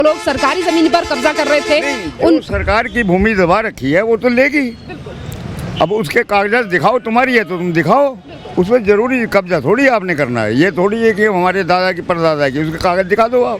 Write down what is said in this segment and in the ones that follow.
लोग सरकारी जमीन पर कब्जा कर रहे थे उन सरकार की भूमि दबा रखी है वो तो लेगी। अब उसके कागजात दिखाओ, तुम्हारी है तो तुम दिखाओ, उसमें जरूरी कब्जा थोड़ी आपने करना है। ये थोड़ी है कि हमारे दादा की परदादा की, उसके कागज दिखा दो आप।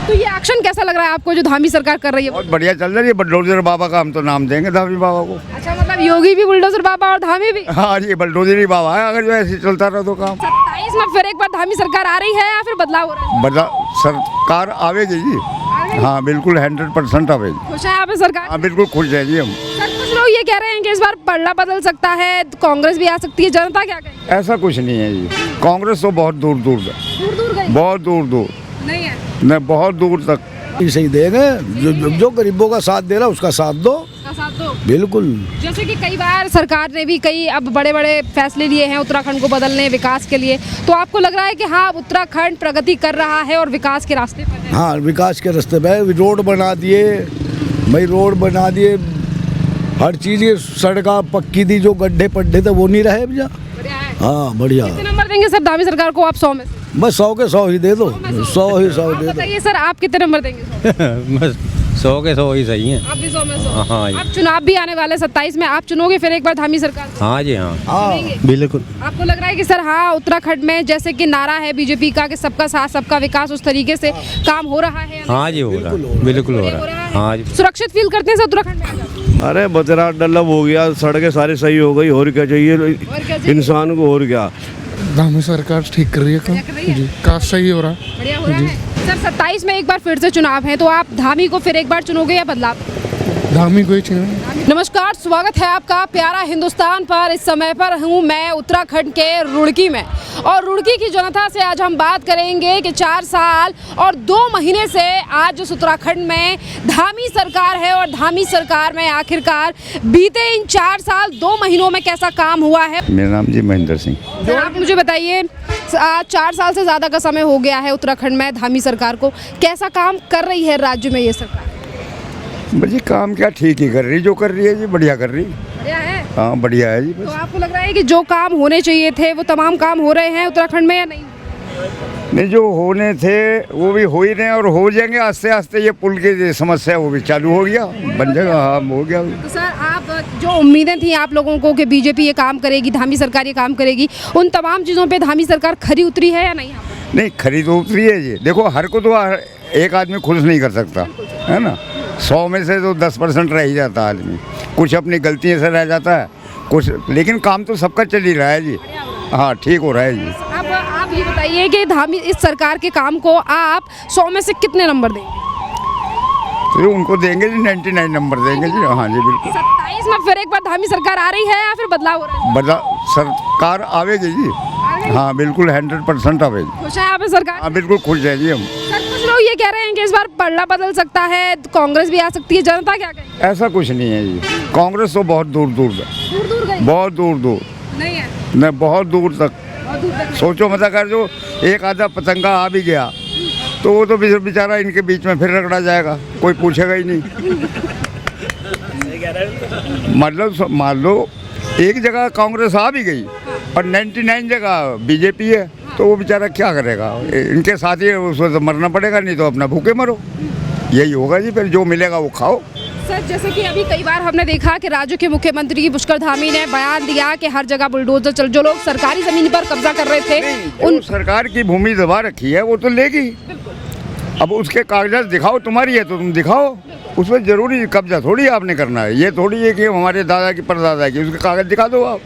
तो ये एक्शन कैसा लग रहा है आपको जो धामी सरकार कर रही है? बहुत बढ़िया चल रही है। बुलडोजर बाबा का हम तो नाम देंगे, धामी बाबा को। अच्छा, मतलब योगी भी बुलडोजर बाबा और धामी भी? हाँ जी, बुलडोजर बाबा है। अगर जो ऐसे चलता रहा तो काम 27 में फिर एक बार धामी सरकार आ रही है या फिर बदलाव हो रहा है? बदला सरकार आवेगी जी। हाँ बिल्कुल 100% आवेगी। खुश है आप सरकार? हाँ बिल्कुल खुश है जी हम। सर, कुछ लोग ये कह रहे हैं कि इस बार पलड़ा बदल सकता है, कांग्रेस भी आ सकती है, जनता क्या कहे? ऐसा कुछ नहीं है जी। कांग्रेस तो बहुत दूर दूर तक, दूर दूर गई बहुत दूर दूर नहीं है? नहीं, बहुत दूर तक। सही देंगे, जो गरीबों का साथ दे रहा उसका साथ दो। उसका साथ दो। बिल्कुल। जैसे कि कई बार सरकार ने भी कई अब बड़े बड़े फैसले लिए हैं उत्तराखंड को बदलने, विकास के लिए, तो आपको लग रहा है कि हाँ उत्तराखंड प्रगति कर रहा है और विकास के रास्ते पर है? हाँ, विकास के रास्ते पे रोड बना दिए भाई, रोड बना दिए, हर चीज़। ये सड़का पक्की थी, जो गड्ढे पड्ढे थे वो नहीं रहे भैया। बढ़िया है। हाँ बढ़िया। कितने नंबर देंगे सर धामी सरकार को आप 100 में से? बस 100 के 100 ही दे दो, 100 ही 100 आप दे दो। बताइए सर, आप कितने नंबर देंगे? बस 100 के 100 ही सही हैं। आप भी 100 में 100? हाँ जी। अब चुनाव भी आने वाले 27 में, आप चुनोगे फिर एक बार धामी सरकार को? हाँ जी हाँ चुनेंगे? बिल्कुल। आपको लग रहा है कि सर हाँ उत्तराखंड में जैसे कि नारा है बीजेपी का कि सबका साथ सबका विकास, उस तरीके से काम हो रहा है? हाँ जी हो रहा है, बिल्कुल हो रहा है। हाँ जी। सुरक्षित फील करते हैं सर उत्तराखंड में? अरे बतरा डल्लब हो गया, सड़कें सारी सही हो गई, और क्या चाहिए और क्या चाहिए? इंसान को, और क्या। धामी सरकार ठीक कर रही है काम। बढ़िया कर रही है? जी, काफी सही हो रहा है। बढ़िया हो रहा है। सर 27 में एक बार फिर से चुनाव है, तो आप धामी को फिर एक बार चुनोगे या बदलाव? धामी को ही चुनेंगे। नमस्कार, स्वागत है आपका प्यारा हिंदुस्तान पर। इस समय पर हूँ मैं उत्तराखंड के रुड़की में, और रुड़की की जनता से आज हम बात करेंगे कि 4 साल और 2 महीने से आज उस उत्तराखंड में धामी सरकार है, और धामी सरकार में आखिरकार बीते इन 4 साल 2 महीनों में कैसा काम हुआ है। मेरा नाम जी महेंद्र सिंह। सर आप मुझे बताइए, आज 4 साल से ज़्यादा का समय हो गया है उत्तराखंड में धामी सरकार को, कैसा काम कर रही है राज्य में ये सरकार? जी काम क्या, ठीक ही कर रही, जो कर रही है जी बढ़िया कर रही। बढ़िया है। हाँ बढ़िया है जी। तो बस आपको लग रहा है कि जो काम होने चाहिए थे वो तमाम काम हो रहे हैं उत्तराखंड में या नहीं? नहीं, जो होने थे वो भी हो ही रहे हैं और हो जाएंगे आस्ते आस्ते। ये पुल की समस्या वो भी चालू हो गया, बन जाएगा। हाँ हो गया। तो सर आप जो उम्मीदें थी आप लोगों को कि बीजेपी ये काम करेगी, धामी सरकार ये काम करेगी, उन तमाम चीज़ों पे धामी सरकार खरी उतरी है या नहीं? नहीं, खरीद उतरी है जी। देखो हर को तो एक आदमी खुश नहीं कर सकता है ना। 100 में से तो 10% रह ही जाता है आदमी, कुछ अपनी गलतियों से रह जाता है कुछ, लेकिन काम तो सबका चल ही रहा है जी। हाँ ठीक हो रहा है जी। अब आप ये बताइए कि धामी इस सरकार के काम को आप 100 में से कितने नंबर देंगे? तो उनको देंगे जी 99 नंबर देंगे जी। हाँ जी बिल्कुल। 27 में फिर एक बार धामी सरकार आ रही है या फिर बदलाव हो रहा है? बदला सरकार आवेगी जी। हाँ बिल्कुल 100% आवेगी। खुश है आप सरकार? हाँ बिल्कुल खुश है जी हम। सर कुछ लोग ये कह रहे हैं कि इस बार पलड़ा बदल सकता है, कांग्रेस भी आ सकती है, जनता क्या कहे? ऐसा कुछ नहीं है जी। कांग्रेस तो बहुत दूर दूर तक, दूर दूर गई बहुत दूर दूर नहीं है? नहीं, बहुत दूर तक। बहुत दूर तक। सोचो मत, अगर जो एक आधा पतंगा आ भी गया तो वो तो बेचारा इनके बीच में फिर रगड़ा जाएगा, कोई पूछेगा ही नहीं। मतलब मान लो एक जगह कांग्रेस आ भी गई और 99 जगह बीजेपी है, तो वो बेचारा क्या करेगा? इनके साथ ही उसको तो मरना पड़ेगा, नहीं तो अपना भूखे मरो। यही होगा जी, फिर जो मिलेगा वो खाओ। सर जैसे कि अभी कई बार हमने देखा कि राज्य के मुख्यमंत्री पुष्कर धामी ने बयान दिया कि हर जगह बुलडोजर चल, जो लोग सरकारी जमीन पर कब्जा कर रहे थे उन सरकार की भूमि दबा रखी है वो तो लेगी। अब उसके कागजात दिखाओ, तुम्हारी है तो तुम दिखाओ, उसमें जरूरी कब्जा थोड़ी आपने करना है। ये थोड़ी है कि हमारे दादा की परदादा की, उसके कागज दिखा दो आप।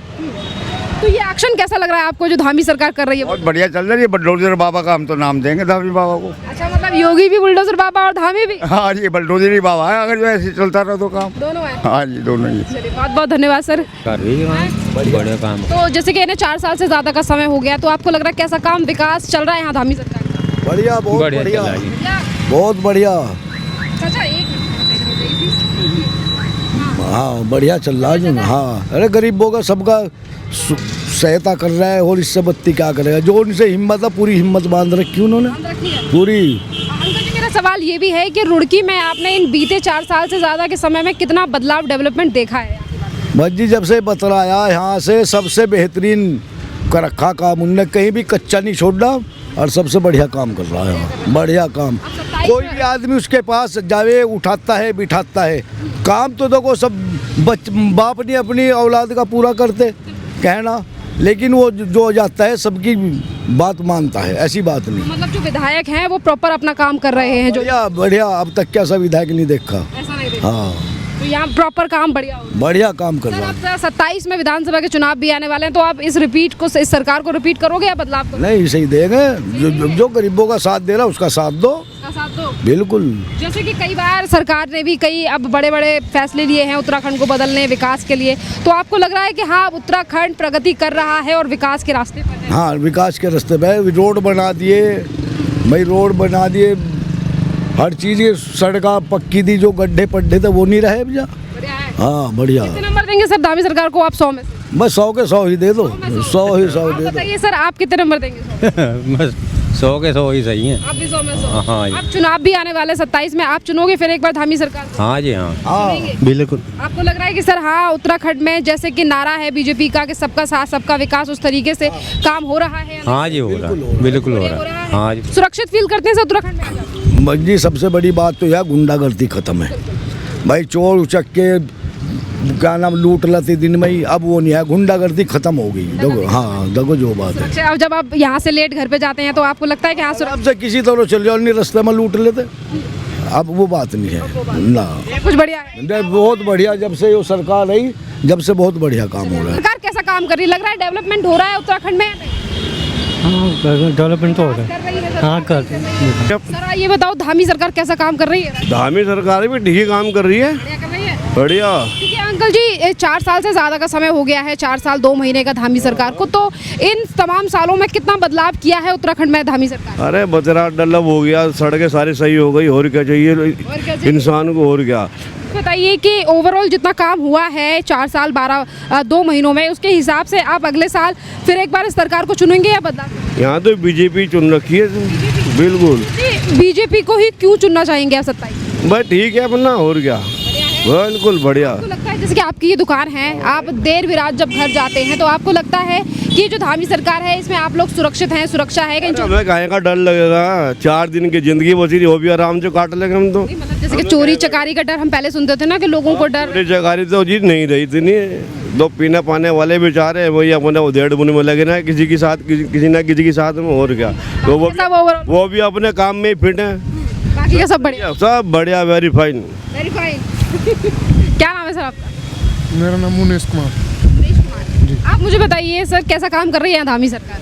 तो ये एक्शन कैसा लग रहा है आपको जो धामी सरकार कर रही है? बहुत बढ़िया चल रही है। बुलडोजर बाबा का हम तो नाम देंगे, धामी बाबा को। अच्छा, मतलब योगी भी बुलडोजर बाबा और धामी भी? हाँ जी, बुलडोजर बाबा है। अगर जो ऐसे चलता रहा तो काम दोनों है? हाँ जी दोनों ही। चलिए बहुत बहुत धन्यवाद सर। कर रही है बढ़िया काम। तो जैसे कि इन्हें 4 साल से ज्यादा का समय हो गया, तो आपको लग रहा है कैसा काम विकास चल रहा है यहाँ धामी सरकार का? बढ़िया, बहुत बढ़िया, चल रहा है जी। बहुत बढ़िया। अच्छा एक हाँ बढ़िया चल रहा है। हाँ अरे गरीबों का सबका सहायता कर रहा है, और इससे बत्ती क्या करेगा? जो उनसे हिम्मत है पूरी हिम्मत बांध रखी उन्होंने पूरी। अंकल जी मेरा सवाल ये भी है कि रुड़की में आपने इन बीते 4 साल से ज्यादा के समय में कितना बदलाव डेवलपमेंट देखा है? भज्जी जब से बतलाया यहाँ से सबसे बेहतरीन कर रखा काम उनने, कहीं भी कच्चा नहीं छोड़ा और सबसे बढ़िया काम कर रहा है, बढ़िया काम। कोई भी आदमी उसके पास जावे, उठाता है, बिठाता है। काम तो देखो सब बाप नहीं अपनी औलाद का पूरा करते कहना, लेकिन वो जो जाता है सबकी बात मानता है, ऐसी बात नहीं। मतलब जो विधायक हैं वो प्रॉपर अपना काम कर रहे हैं जो बढ़िया बढ़िया, अब तक क्या सा विधायक नहीं देखा। ऐसा नहीं देखा। हाँ, तो यहाँ प्रॉपर काम बढ़िया हो। बढ़िया काम कर सर रहा है। अब 27 में विधानसभा के चुनाव भी आने वाले हैं, तो आप इस सरकार को रिपीट करोगे या बदलाव करोगे? नहीं, सही देंगे, जो गरीबों का साथ दे रहा उसका साथ दो, उसका साथ दो। बिल्कुल। जैसे कि कई बार सरकार ने भी कई अब बड़े बड़े फैसले लिए हैं उत्तराखंड को बदलने, विकास के लिए, तो आपको लग रहा है कि हाँ उत्तराखंड प्रगति कर रहा है और विकास के रास्ते पर है? हाँ, विकास के रास्ते पे रोड बना दिए भाई, रोड बना दिए, हर चीज़, ये सड़का पक्की दी, जो गड्ढे पड्ढे थे वो नहीं रहे भैया। बढ़िया है। हाँ, बढ़िया। कितने नंबर देंगे सर धामी सरकार को आप 100 में से? बस 100 के 100 ही दे दो, 100 ही 100 आप दे दो। बताइए सर, आप कितने नंबर देंगे 100? बस 100 के 100 ही सही हैं। आप भी 100 में 100? हाँ जी। अब चुनाव भी आने वाले 27 में, आप चुनोगे फिर एक बार धामी सरकार को? हाँ जी हाँ, चुनेंगे? बिल्कुल। आपको लग रहा है कि सर हाँ उत्तराखंड में जैसे कि नारा है बीजेपी का कि सबका साथ सबका विकास, उस तरीके से काम हो रहा है? हाँ जी, हो रहा है, बिल्कुल हो रहा है। हाँ जी। सुरक्षित फील करते हैं सर उत्तराखंड में? जी, सबसे बड़ी बात तो यह गुंडागर्दी खत्म है भाई। चोर उचक के क्या नाम लूट लेते दिन में ही, अब वो नहीं है, गुंडागर्दी खत्म हो गई। देखो, हाँ देखो जो बात है। अच्छा, अब जब आप यहाँ से लेट घर पे जाते हैं तो आपको लगता है कि हाँ अब से किसी तरह चल जाओ, नहीं रास्ते में लूट लेते, अब वो बात नहीं है ना। कुछ बढ़िया है? बहुत बढ़िया, जब से ये सरकार आई जब से बहुत बढ़िया काम हो रहा है। सरकार कैसा काम कर रही है? लग रहा है डेवलपमेंट हो रहा है उत्तराखंड में? हाँ, डेवलपमेंट तो हो रहा है। कर रही है हाँ, कर रही है। सर ये बताओ धामी सरकार कैसा काम कर रही है? धामी सरकार भी ठीक ही काम कर रही है, बढ़िया कर रही है? बढ़िया। ठीक है अंकल जी, 4 साल से ज़्यादा का समय हो गया है, 4 साल 2 महीने का धामी सरकार को, तो इन तमाम सालों में कितना बदलाव किया है उत्तराखंड में धामी सरकार? अरे बजरा डेवलप हो गया, सड़कें सारी सही हो गई, और क्या चाहिए इंसान को, और क्या। बताइए कि ओवरऑल जितना काम हुआ है 4 साल 2 महीनों में, उसके हिसाब से आप अगले साल फिर एक बार इस सरकार को चुनेंगे या बदलाव? यहाँ तो बीजेपी चुन रखी है, बिल्कुल। बीजेपी को ही क्यों चुनना चाहेंगे आप 27? बस ठीक है अपना, और क्या, बिल्कुल बढ़िया। आपको लगता है जैसे कि आपकी ये दुकान है, आप देर भी रात जब घर जाते हैं तो आपको लगता है कि जो धामी सरकार है इसमें आप लोग सुरक्षित हैं, सुरक्षा है कहीं? हमें काहे का डर लगेगा, 4 दिन की जिंदगी बची रही, वो भी आराम से काट लेंगे हम तो। मतलब जैसे कि चोरी चकारी का डर हम पहले सुनते थे ना कि लोगों को डर। चकारी तो जी नहीं रही इतनी, दो पीने पाने वाले बेचारे वही अपने उधेड़ बुने में लगे ना, किसी के साथ किसी ना किसी के साथ में, और क्या। तो वो भी अपने काम में ही फिट है, बाकी का सब बढ़िया? सब बढ़िया, वेरी फाइन। Very fine. क्या नाम है सर आपका? मेरा नाम मुनेश कुमार। सुरेश कुमार। आप मुझे बताइए सर कैसा काम कर रही है धामी सरकार?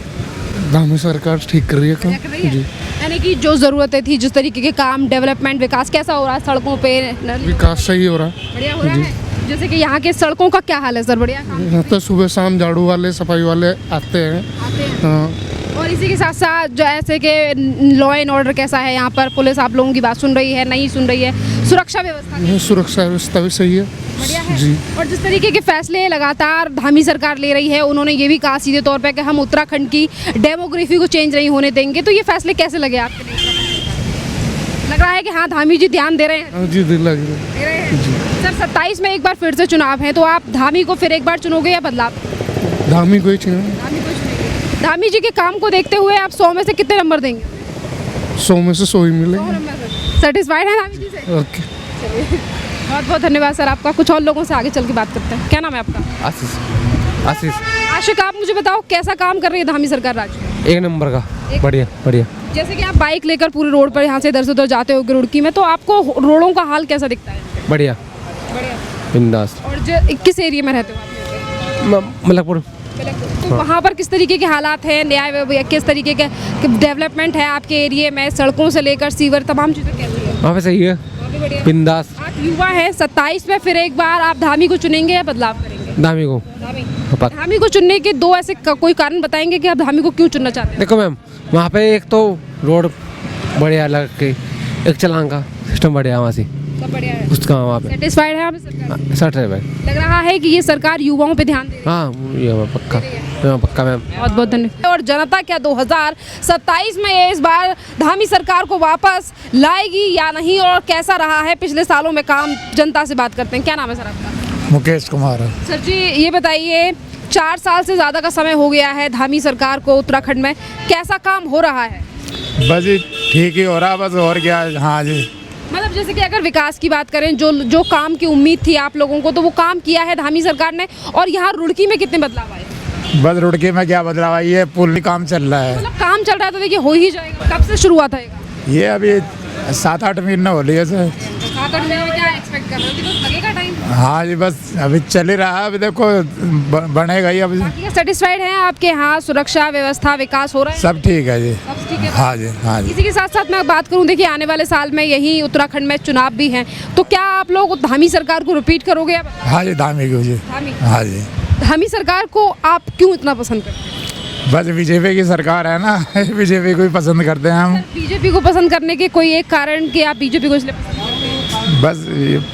धामी सरकार ठीक कर रही है काम। कर रही है? जी, यानी कि जो ज़रूरतें थी, जिस तरीके के काम, डेवलपमेंट, विकास कैसा हो रहा है सड़कों पे? विकास सही हो रहा है। बढ़िया हो रहा है। जैसे कि यहाँ के सड़कों का क्या हाल है सर? बढ़िया काम यहाँ तो सुबह शाम झाड़ू वाले सफाई वाले आते हैं। आते हैं। हाँ, और इसी के साथ साथ जो ऐसे कि लॉ एंड ऑर्डर कैसा है यहाँ पर? पुलिस आप लोगों की बात सुन रही है, नहीं सुन रही है? सुरक्षा व्यवस्था यहाँ सुरक्षा व्यवस्था भी सही है। बढ़िया है। जी, और जिस तरीके के फैसले लगातार धामी सरकार ले रही है, उन्होंने ये भी कहा सीधे तौर पे कि हम उत्तराखंड की डेमोग्राफी को चेंज नहीं होने देंगे, तो ये फैसले कैसे लगे आपके लिए? लग रहा है कि हाँ धामी जी ध्यान दे रहे हैं? हाँ जी, दिल लग रहा है। दे रहे हैं। सर 27 में एक बार फिर से चुनाव है, तो आप धामी को फिर एक बार चुनोगे या बदलाव? धामी को ही चुनेंगे। धामी को चुनेंगे। धामी जी के काम को देखते हुए आप 100 में से कितने नंबर देंगे? 100 में से 100 ही मिलेंगे। सेटिस्फाइड है धामी जी से? ओके, बहुत बहुत धन्यवाद सर आपका। कुछ और लोगों से आगे चल के बात करते हैं। क्या नाम है आपका? आशीष। आशिक, आप मुझे बताओ कैसा काम कर रही है धामी सरकार राज्य में? एक नंबर का, बढ़िया बढ़िया। जैसे कि आप बाइक लेकर पूरे रोड पर यहाँ से इधर से उधर जाते हो रुड़की में, तो आपको रोडों का हाल कैसा दिखता है? बढ़िया, बढ़िया। बिंदास। और किस एरिया में रहते हो आप? मलकपुर। तो वहाँ पर किस तरीके के हालात हैं, न्याय किस तरीके के डेवलपमेंट है आपके एरिया में? सड़कों से लेकर सीवर तमाम चीज़ें कैसी है? वहाँ पे सही है, बिंदास। आप युवा है, 27 में फिर एक बार आप धामी को चुनेंगे या बदलाव करेंगे? धामी को। धामी को चुनने के 2 ऐसे कोई कारण बताएंगे कि आप धामी को क्यों चुनना चाहते हैं? देखो मैम, वहाँ पे एक तो रोड बढ़िया लग के, एक चलान का सिस्टम बढ़िया, वहाँ से सब बढ़िया है। उसका वहाँ पे सेटिस्फाइड है आप इस सरकार से? सट है भाई। लग रहा है कि ये सरकार युवाओं पे ध्यान दे रही है। हाँ, ये पक्का, पक्का मैम। बहुत बहुत धन्यवाद। और जनता क्या 2027 में ये इस बार धामी सरकार को वापस लाएगी या नहीं, और कैसा रहा है पिछले सालों में काम? जनता से बात करते हैं। क्या नाम है सर आपका? मुकेश कुमार। सर जी ये बताइए, 4 साल से ज़्यादा का समय हो गया है धामी सरकार को उत्तराखंड में, कैसा काम हो रहा है? बस जी ठीक ही हो रहा, बस और क्या। हाँ जी, मतलब जैसे कि अगर विकास की बात करें, जो काम की उम्मीद थी आप लोगों को, तो वो काम किया है धामी सरकार ने। और यहाँ रुड़की में कितने बदलाव आए? बस रुड़की में क्या बदलाव है, ये पुल काम चल रहा है। मतलब काम चल रहा है तो देखिए हो ही जाएगा। कब से शुरुआत है? ये अभी 7-8 महीने हो रही है सर। 7-8 महीने में क्या एक्सपेक्ट कर रहे हो? देखो लगेगा टाइम। हाँ जी, बस अभी चल ही रहा है, अभी देखो बनेगा ही अभी। सेटिस्फाइड हैं आपके यहाँ सुरक्षा व्यवस्था विकास हो रहा है? सब ठीक है जी। सब ठीक है। हाँ जी, हाँ जी। इसी के साथ साथ मैं बात करूं, देखिए आने वाले साल में यही उत्तराखंड में चुनाव भी हैं, तो क्या आप लोग धामी सरकार को रिपीट करोगे? हाँ जी, धामी की जी। हाँ जी। धामी सरकार को आप क्यों इतना पसंद करते हैं? बस बीजेपी की सरकार है ना, बीजेपी को ही पसंद करते हैं हम। बीजेपी को पसंद करने के कोई एक कारण कि आप बीजेपी को इसलिए पसंद करते हैं? बस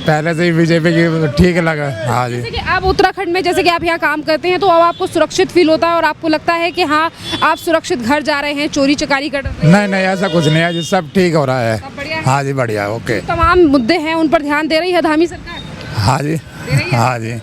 पहले से ही बीजेपी की ठीक लगा। हाँ जी। जैसे कि आप उत्तराखंड में, जैसे कि आप यहाँ काम करते हैं, तो अब आपको सुरक्षित फील होता है और आपको लगता है कि हाँ आप सुरक्षित घर जा रहे हैं, चोरी चकारी कर रहे हैं? नहीं नहीं, ऐसा कुछ नहीं है जी, सब ठीक हो रहा है। सब बढ़िया है? हाँ जी, बढ़िया, ओके। तमाम मुद्दे हैं उन पर ध्यान दे रही है धामी सरकार? हाँ जी, हाँ जी।